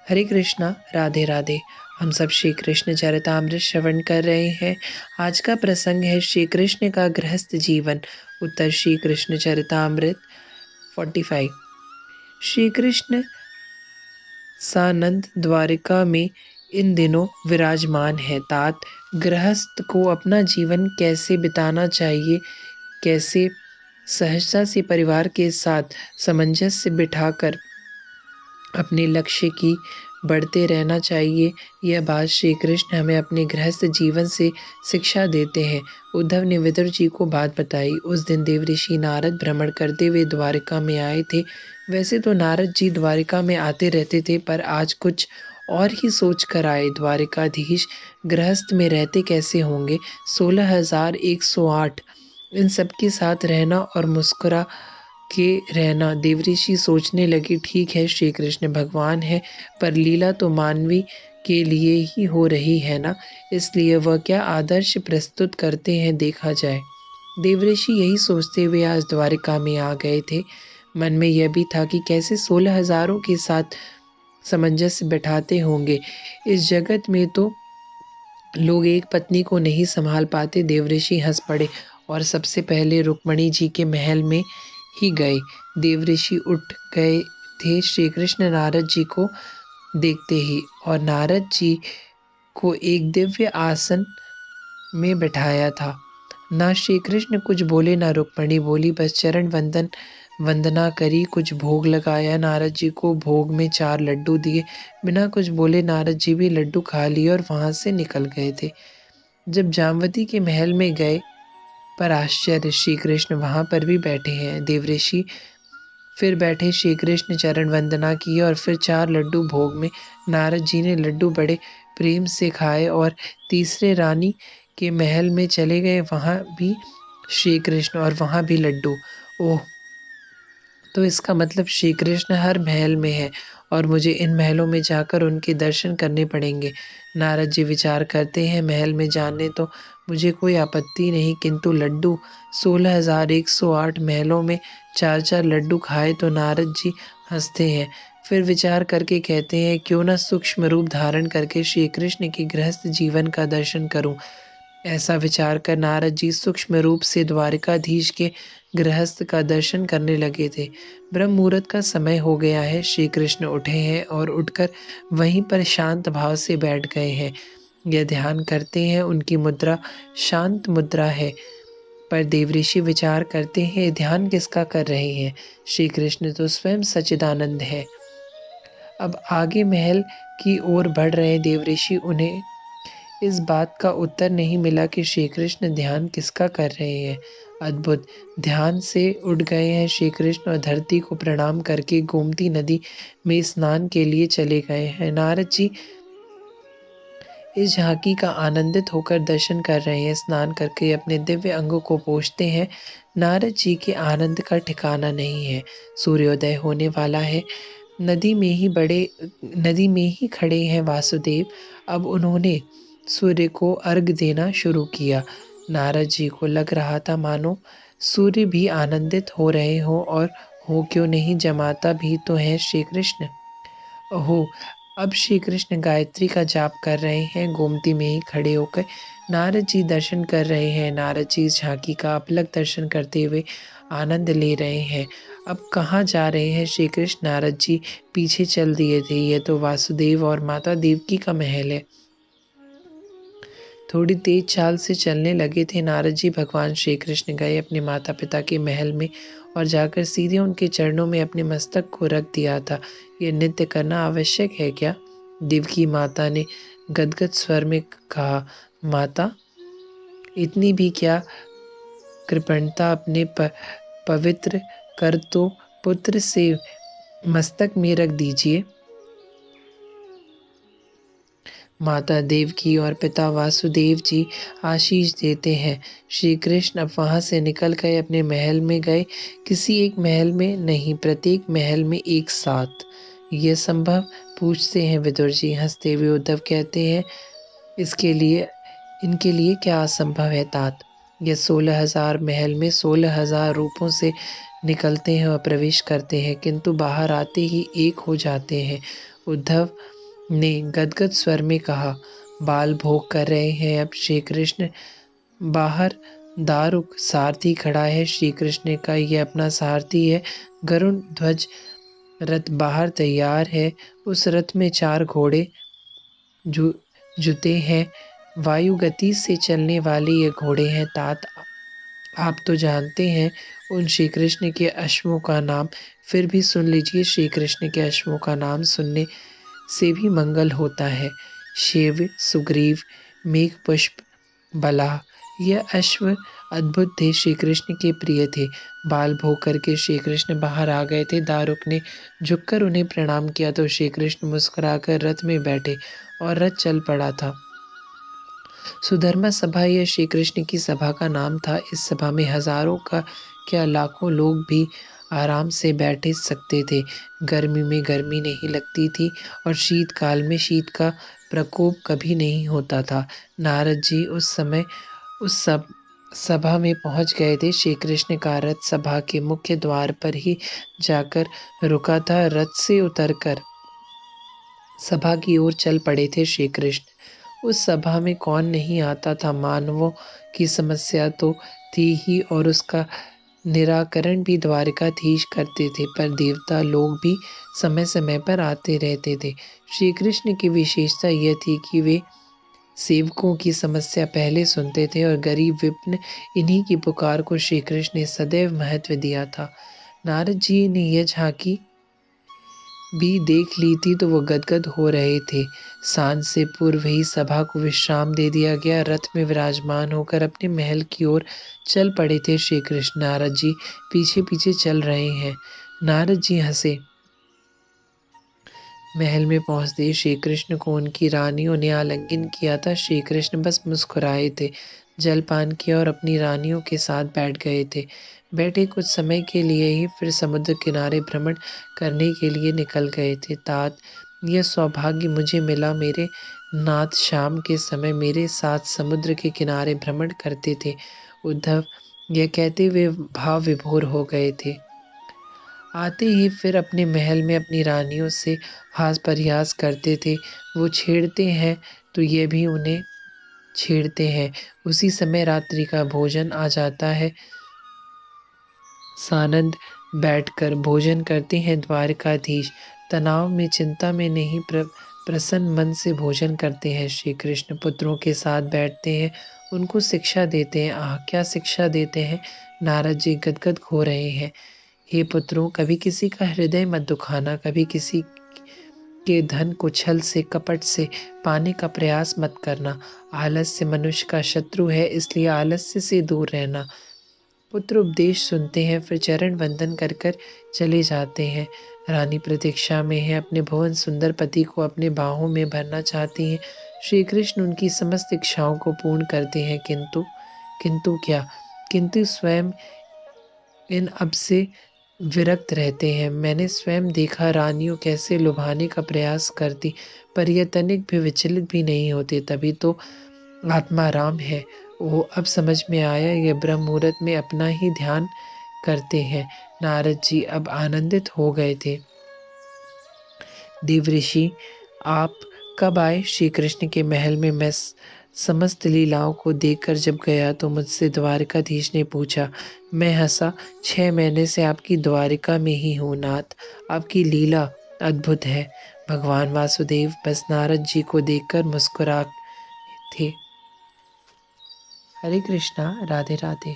हरे कृष्णा, राधे राधे। हम सब श्री कृष्ण चरितामृत श्रवण कर रहे हैं। आज का प्रसंग है श्री कृष्ण का गृहस्थ जीवन। उत्तर श्री कृष्ण चरितामृत 45। श्री कृष्ण सानंद द्वारिका में इन दिनों विराजमान है। तात गृहस्थ को अपना जीवन कैसे बिताना चाहिए, कैसे सहजता से परिवार के साथ सामंजस्य बिठाकर अपने लक्ष्य की बढ़ते रहना चाहिए, यह बात श्री कृष्ण हमें अपने गृहस्थ जीवन से शिक्षा देते हैं। उद्धव ने विदुर जी को बात बताई। उस दिन देवऋषि नारद भ्रमण करते हुए द्वारिका में आए थे। वैसे तो नारद जी द्वारिका में आते रहते थे, पर आज कुछ और ही सोच कर आए। द्वारिकाधीश गृहस्थ में रहते कैसे होंगे? 16,108 इन सबके साथ रहना और मुस्कुरा के रहना। देवऋषि सोचने लगे, ठीक है, श्री कृष्ण भगवान है, पर लीला तो मानवी के लिए ही हो रही है ना, इसलिए वह क्या आदर्श प्रस्तुत करते हैं, देखा जाए। देवऋषि यही सोचते हुए आज द्वारिका में आ गए थे। मन में यह भी था कि कैसे 16,000 के साथ सामंजस्य बैठाते होंगे। इस जगत में तो लोग एक पत्नी को नहीं संभाल पाते। देवऋषि हंस पड़े और सबसे पहले रुक्मणी जी के महल में ही गए। देवऋषि उठ गए थे श्री कृष्ण नारद जी को देखते ही, और नारद जी को एक दिव्य आसन में बैठाया था। ना श्री कृष्ण कुछ बोले, ना रुक्मणी बोली, बस चरण वंदना करी, कुछ भोग लगाया नारद जी को। भोग में 4 लड्डू दिए। बिना कुछ बोले नारद जी भी लड्डू खा लिए और वहां से निकल गए थे। जब जामवती के महल में गए, पर आश्चर्य, श्री कृष्ण वहां पर भी बैठे हैं। देवऋषि फिर बैठे, श्री कृष्ण चरण वंदना की और फिर 4 लड्डू भोग में। नारद जी ने लड्डू बड़े प्रेम से खाए और तीसरे रानी के महल में चले गए। वहां भी श्री कृष्ण और वहां भी लड्डू। ओह, तो इसका मतलब श्री कृष्ण हर महल में है और मुझे इन महलों में जाकर उनके दर्शन करने पड़ेंगे। नारद जी विचार करते हैं, महल में जाने तो मुझे कोई आपत्ति नहीं, किंतु लड्डू 16,108 महलों में 4-4 लड्डू खाए तो नारद जी हंसते हैं। फिर विचार करके कहते हैं, क्यों न सूक्ष्म रूप धारण करके श्री कृष्ण के गृहस्थ जीवन का दर्शन करूं। ऐसा विचार कर नारद जी सूक्ष्म रूप से द्वारिकाधीश के गृहस्थ का दर्शन करने लगे थे। ब्रह्म मुहूर्त का समय हो गया है। श्री कृष्ण उठे हैं और उठकर वहीं पर शांत भाव से बैठ गए हैं। यह ध्यान करते हैं, उनकी मुद्रा शांत मुद्रा है। पर देवऋषि विचार करते हैं, ध्यान किसका कर रहे हैं? श्री कृष्ण तो स्वयं सच्चिदानंद है। अब आगे महल की ओर बढ़ रहे देवऋषि, उन्हें इस बात का उत्तर नहीं मिला कि श्री कृष्ण ध्यान किसका कर रहे हैं। अद्भुत, ध्यान से उठ गए हैं श्री कृष्ण और धरती को प्रणाम करके गोमती नदी में स्नान के लिए चले गए हैं। नारद जी इस झांकी का आनंदित होकर दर्शन कर रहे हैं। स्नान करके अपने दिव्य अंगों को पोंछते हैं। नारद जी के आनंद का ठिकाना नहीं है। सूर्योदय होने वाला है। नदी में ही खड़े हैं वासुदेव। अब उन्होंने सूर्य को अर्घ देना शुरू किया। नारद जी को लग रहा था मानो सूर्य भी आनंदित हो रहे हो, और हो क्यों नहीं, जमाता भी तो है श्री कृष्ण। ओहो, अब श्री कृष्ण गायत्री का जाप कर रहे हैं, गोमती में ही खड़े होकर नारद जी दर्शन कर रहे हैं। नारद जी इस झांकी का अपलक दर्शन करते हुए आनंद ले रहे हैं। अब कहाँ जा रहे हैं श्री कृष्ण? नारद जी पीछे चल दिए थे। यह तो वासुदेव और माता देवकी का महल है। थोड़ी तेज चाल से चलने लगे थे नारद जी। भगवान श्री कृष्ण गए अपने माता पिता के महल में और जाकर सीधे उनके चरणों में अपने मस्तक को रख दिया था। यह नित्य करना आवश्यक है क्या? देवकी माता ने गदगद स्वर में कहा, माता, इतनी भी क्या कृपणता? अपने पवित्र कर तो पुत्र से मस्तक में रख दीजिए। माता देवकी और पिता वासुदेव जी आशीष देते हैं। श्री कृष्ण अब वहां से निकल गए, अपने महल में गए। किसी एक महल में नहीं, प्रत्येक महल में एक साथ। यह संभव? पूछते हैं विदुर जी। हंसते हुए उद्धव कहते हैं, इनके लिए क्या असंभव है तात? यह 16,000 महल में 16,000 रूपों से निकलते हैं और प्रवेश करते हैं, किंतु बाहर आते ही एक हो जाते हैं। उद्धव, ने गदगद स्वर में कहा। बाल भोग कर रहे हैं अब श्री कृष्ण। बाहर दारुक सारथी खड़ा है। श्री कृष्ण का ये अपना सारथी है। गरुण ध्वज रथ बाहर तैयार है। उस रथ में 4 घोड़े जुते हैं। वायु गति से चलने वाले ये घोड़े हैं। तात, आप तो जानते हैं उन श्री कृष्ण के अश्वों का नाम, फिर भी सुन लीजिए। श्री कृष्ण के अश्वों का नाम सुनने से भी मंगल होता है। शिव, सुग्रीव, मेघ पुष्प, बलाह, यह अश्व अद्भुत थे, श्री कृष्ण के प्रिय थे। बाल भोग करके श्री कृष्ण बाहर आ गए थे। दारुक ने झुककर उन्हें प्रणाम किया तो श्री कृष्ण मुस्कुराकर रथ में बैठे और रथ चल पड़ा था। सुधर्मा सभा यह श्री कृष्ण की सभा का नाम था। इस सभा में हजारों का क्या लाखों लोग भी आराम से बैठे सकते थे। गर्मी में गर्मी नहीं लगती थी और शीतकाल में शीत का प्रकोप कभी नहीं होता था। नारद जी उस समय उस सभा में पहुंच गए थे। श्री कृष्ण का रथ सभा के मुख्य द्वार पर ही जाकर रुका था। रथ से उतरकर सभा की ओर चल पड़े थे श्री कृष्ण। उस सभा में कौन नहीं आता था। मानवों की समस्या तो थी ही और उसका निराकरण भी द्वारकाधीश करते थे, पर देवता लोग भी समय समय पर आते रहते थे। श्री कृष्ण की विशेषता यह थी कि वे सेवकों की समस्या पहले सुनते थे और गरीब विप्न इन्हीं की पुकार को श्री कृष्ण ने सदैव महत्व दिया था। नारद जी ने यह झांकी भी देख ली थी तो वो गदगद हो रहे थे। सांझ से पूर्व ही सभा को विश्राम दे दिया गया। रथ में विराजमान होकर अपने महल की ओर चल पड़े थे श्री कृष्ण। नारद जी पीछे पीछे चल रहे हैं। नारद जी हंसे। महल में पहुंचते श्री कृष्ण को उनकी रानियों ने आलिंगन किया था। श्री कृष्ण बस मुस्कुराए थे, जलपान किया और अपनी रानियों के साथ बैठ गए थे। बैठे कुछ समय के लिए ही फिर समुद्र किनारे भ्रमण करने के लिए निकल गए थे। तात, यह सौभाग्य मुझे मिला। मेरे नाथ शाम के समय मेरे साथ समुद्र के किनारे भ्रमण करते थे। उद्धव यह कहते हुए भाव विभोर हो गए थे। आते ही फिर अपने महल में अपनी रानियों से हास परिहास करते थे। वो छेड़ते हैं तो ये भी उन्हें छेड़ते हैं। उसी समय रात्रि का भोजन आ जाता है। सानंद बैठकर भोजन करते हैं द्वारकाधीश। तनाव में चिंता में नहीं, प्रसन्न मन से भोजन करते हैं। श्री कृष्ण पुत्रों के साथ बैठते हैं, उनको शिक्षा देते हैं। आह, क्या शिक्षा देते हैं। नारद जी गदगद हो रहे हैं। हे पुत्रों, कभी किसी का हृदय मत दुखाना, कभी किसी के धन को छल से कपट से पाने का प्रयास मत करना। आलस्य मनुष्य का शत्रु है, इसलिए आलस्य से दूर रहना। पुत्र उपदेश सुनते हैं, फिर चरण वंदन कर कर चले जाते हैं। रानी प्रतीक्षा में है, अपने भुवन सुंदर पति को अपने बाहों में भरना चाहती हैं। श्री कृष्ण उनकी समस्त इच्छाओं को पूर्ण करते हैं, किंतु किंतु क्या, किंतु स्वयं इन अब से विरक्त रहते हैं। मैंने स्वयं देखा रानियों कैसे लुभाने का प्रयास करती, पर यह तनिक भी विचलित भी नहीं होते। तभी तो आत्मा राम है। वो अब समझ में आया, ये ब्रह्म मुहूर्त में अपना ही ध्यान करते हैं। नारद जी अब आनंदित हो गए थे। देवऋषि, आप कब आए। श्री कृष्ण के महल में मैं समस्त लीलाओं को देखकर जब गया तो मुझसे द्वारकाधीश ने पूछा। मैं हंसा। 6 महीने से आपकी द्वारिका में ही हूँ नाथ। आपकी लीला अद्भुत है। भगवान वासुदेव बस नारद जी को देखकर मुस्कुरा थे। हरे कृष्णा, राधे राधे।